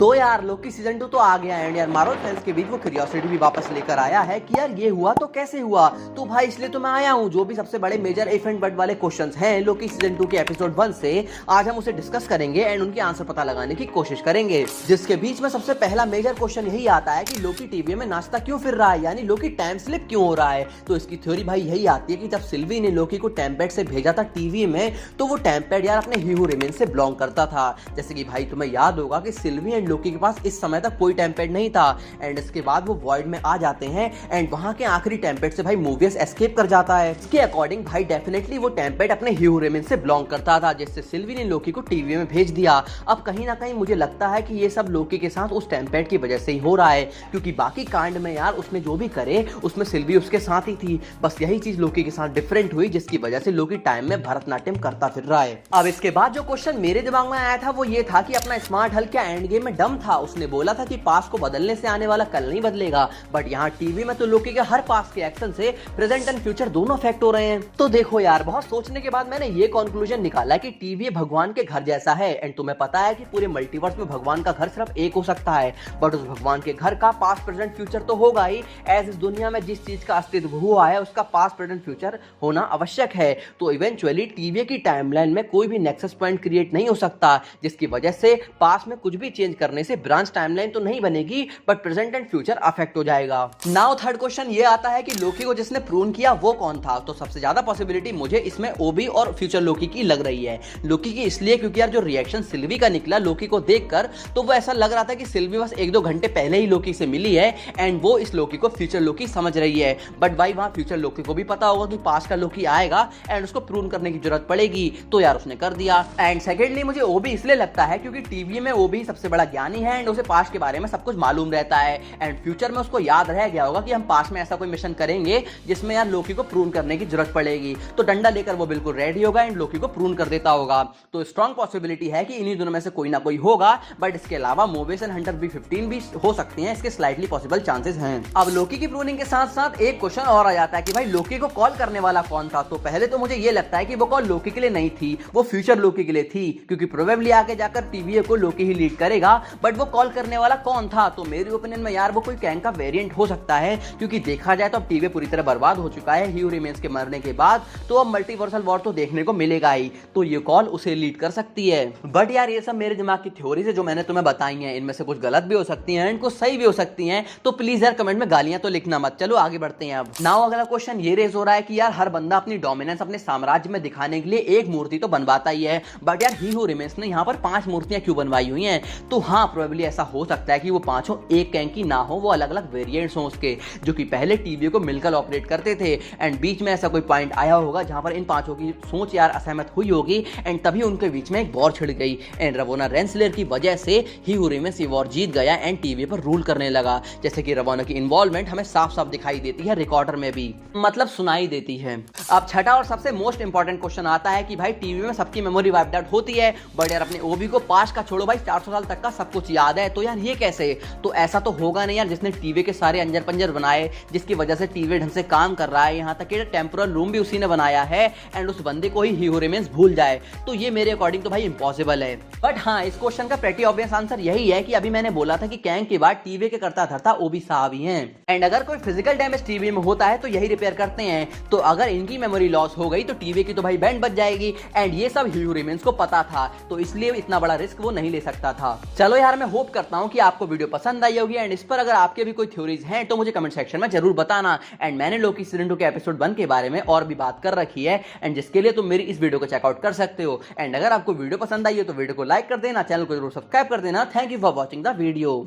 तो यार Loki season 2 तो आ गया है एंड यार मार्वल फैंस के बीच वो क्यूरियोसिटी भी वापस लेकर आया है कि यार ये हुआ तो कैसे हुआ। तो भाई इसलिए तो मैं आया हूँ, जो भी सबसे बड़े मेजर इफ एंड बट वाले क्वेश्चंस हैं लोकी सीजन 2 के एपिसोड 1 से आज हम उसे डिस्कस करेंगे एंड उनके आंसर पता लगाने की कोशिश करेंगे। जिसके बीच में सबसे पहला मेजर क्वेश्चन यही आता है कि लोकी टीवी में नाचता क्यों फिर रहा है, यानी लोकी टाइम स्लिप क्यों हो रहा है। तो इसकी थ्योरी भाई यही आती है कि जब सिल्वी ने लोकी को टेम्पेड से भेजा था टीवी में, तो वो टेम्पेड यार अपने ही हू रिमेन से बिलोंग करता था। जैसे कि भाई तुम्हें याद होगा कि सिल्वी एंड लोकी के पास इस समय तक कोई टेम्पेड नहीं था एंड इसके बाद वो वॉइड में आ जाते हैं एंड वहां के आखिरी टेम्पेड से भाई मूवियस एस्केप कर जाता है। इसके अकॉर्डिंग भाई डेफिनेटली वो टेम्पेड अपने ह्यू रेमन से बिलोंग करता था, जिससे सिल्वी ने लोकी को टीवी में भेज दिया। अब कहीं ना कहीं मुझे लगता है कि ये सब लोकी के साथ उस टेम्पेड की वजह से ही हो रहा है, क्योंकि बाकी कांड में यार उसने जो भी करे उसमें सिल्वी उसके साथ ही थी। बस यही चीज लोकी के साथ डिफरेंट हुई, जिसकी वजह से लोकी टाइम में भरतनाट्यम करता फिर रहा है। अब इसके बाद जो क्वेश्चन मेरे दिमाग में आया था वो ये था कि अपना स्मार्ट हल्क क्या एंड गेम में डम था। उसने बोला था कि पास्ट को बदलने से आने वाला कल नहीं बदलेगा, बट यहाँ टीवी में तो लोकी के हर पास्ट के एक्शन से प्रेजेंट एंड फ्यूचर दोनों अफेक्ट हो रहे हैं। तो देखो यार, बहुत सोचने के बाद मैंने ये कंक्लूजन निकाला कि टीवी भगवान के घर जैसा है एंड तुम्हें पता है कि पूरे मल्टीवर्स में भगवान का घर सिर्फ एक हो सकता है, बट उस भगवान के घर का पास्ट प्रेजेंट फ्यूचर तो होगा ही। एज इस दुनिया में जिस चीज का अस्तित्व हुआ है उसका पास्ट प्रेजेंट फ्यूचर होना आवश्यक है। तो इवेंचुअली टीवी की टाइमलाइन में कोई भी नेक्सस पॉइंट क्रिएट नहीं हो सकता, जिसकी वजह से पास्ट में कुछ भी चेंज करने से ब्रांच टाइमलाइन तो नहीं बनेगी, but present and future affect हो जाएगा। नाउ थर्ड क्वेश्चन ये आता है कि लोकी को जिसने प्रून किया वो कौन था। तो सबसे ज्यादा पॉसिबिलिटी मुझे इसमें ओबी और फ्यूचर लोकी की लग रही है। लोकी की इसलिए क्योंकि यार जो रिएक्शन सिल्वी का निकला लोकी को देखकर, तो वो ऐसा लग रहा था कि सिल्वी बस 1-2 घंटे पहले ही लोकी से मिली है एंड वो इस लोकी को फ्यूचर लोकी समझ रही है। बट भाई वहां फ्यूचर लोकी को भी पता होगा कि पास्ट का लोकी आएगा एंड उसको प्रून करने की जरूरत पड़ेगी, तो यार उसने कर दिया। एंड सेकेंडली मुझे ओबी इसलिए लगता है क्योंकि टीवी में ओबी सबसे बड़ा ज्ञानी है एंड उसे पास्ट के बारे में सब कुछ मालूम रहता है एंड फ्यूचर में उसको याद रह गया होगा कि हम पास्ट में ऐसा कोई मिशन करेंगे जिसमें यार लोकी को प्रून करने की जरूरत पड़ेगी, तो डंडा लेकर वो बिल्कुल रेडी होगा एंड लोकी को प्रून कर देता होगा। तो स्ट्रॉन्ग पॉसिबिलिटी है कि इन्हीं दोनों में से कोई ना कोई होगा, बट इसके अलावा मोबियस एंड हंटर B15 भी हो सकती हैं, इसके स्लाइटली पॉसिबल चांसेस हैं। अब लोकी की प्रूनिंग के साथ साथ एक क्वेश्चन और आ जाता है कि भाई लोकी को कॉल करने वाला कौन था। तो पहले तो मुझे ये लगता है कि वो कॉल लोकी के लिए नहीं थी, वो फ्यूचर लोकी के लिए थी, क्योंकि प्रोबेबली आगे जाकर टीवीए को लोकी ही लीड करेगा। बट वो कॉल करने वाला कौन था, तो मेरी ओपिनियन में यार वो कोई कैंग का वेरिएंट हो सकता है, क्योंकि देखा जाए तो अब टीवी पूरी तरह बर्बाद हो चुका है ह्यू रिमेन्स के मरने के बाद, तो अब मल्टीवर्सल वॉर तो देखने को मिलेगा ही, तो ये कॉल उसे लीड कर सकती है। बट यार ये सब मेरे दिमाग की थ्योरी से जो मैंने तुम्हें बताई है, इनमें से कुछ गलत भी हो सकती हैं एंड कुछ सही भी हो सकती हैं, तो प्लीज यार कमेंट में गालियां तो लिखना मत। चलो आगे बढ़ते हैं। अब नाउ अगला क्वेश्चन ये रेज हो रहा है कि यार हर बंदा अपनी डोमिनेंस अपने साम्राज्य में दिखाने के लिए एक मूर्ति तो बनवाता ही है, बट यार ही हू रिमेन्स ने यहाँ पर 5 मूर्तियां क्यों बनवाई हुई हैं। तो हाँ, प्रोबेबली ऐसा हो सकता है कि वो पांचों एक कैंग की ना हो, वो अलग अलग वेरिएंट्स हो उसके, जो कि पहले टीवी को मिलकर ऑपरेट करते थे एंड बीच में ऐसा कोई पॉइंट आया होगा जहां पर इन पांचों की सोच यार असहमत हुई होगी एंड तभी उनके बीच में एक वॉर छिड़ गई एंड रवोना रेंसलर की वजह से ही हू रिमेन्स ये वॉर जीत गया एंड टीवी पर रूल करने लगा। जैसे कि रवोना की इन्वॉल्वमेंट हमें साफ साफ दिखाई देती है, रिकॉर्डर में भी मतलब सुनाई देती है। अब छठा और सबसे मोस्ट इंपॉर्टेंट क्वेश्चन आता है कि भाई टीवी में सबकी मेमोरी वाइप्ड आउट होती है, बट यार अपने ओबी को पास्ट का छोड़ो भाई 400 साल तक का सब कुछ याद है, तो यार ये कैसे। तो ऐसा तो होगा नहीं यार, जिसने टीवी के सारे अंजर पंजर बनाए जिसकी वजह से टीवी ढंग से काम कर रहा है, यहाँ तक कि टेम्पोरल रूम भी उसी ने बनाया है एंड उस बंदे को ही हू रिमेन्स भूल जाए, तो ये मेरे अकॉर्डिंग तो भाई इंपॉसिबल है। बट हाँ, इस क्वेश्चन का प्रेटी ऑब्वियस आंसर यही है कि अभी मैंने बोला था कि कैंग के बाद टीवी के करता धरता ओबी साहब ही हैं एंड अगर कोई फिजिकल डैमेज टीवी में होता है तो यही रिपेयर करते हैं, तो अगर इनकी मेमोरी लॉस हो गई तो टीवी की तो भाई बैंड बच जाएगी एंड ये सब ह्यू रिमेन्स को पता था, तो इसलिए इतना बड़ा रिस्क वो नहीं ले सकता था। चलो यार, मैं होप करता हूं कि आपको वीडियो पसंद आई होगी एंड इस पर अगर आपके भी कोई थ्योरीज हैं तो मुझे कमेंट सेक्शन में जरूर बताना। एंड मैंने लोकी सीजन 2 के एपिसोड 1 के बारे में और भी बात कर रखी है एंड जिसके लिए तुम मेरी इस वीडियो को चेकआउट कर सकते हो। एंड अगर आपको वीडियो पसंद आई है तो वीडियो को लाइक कर देना, चैनल को जरूर सब्सक्राइब कर देना। Thank you for watching the video.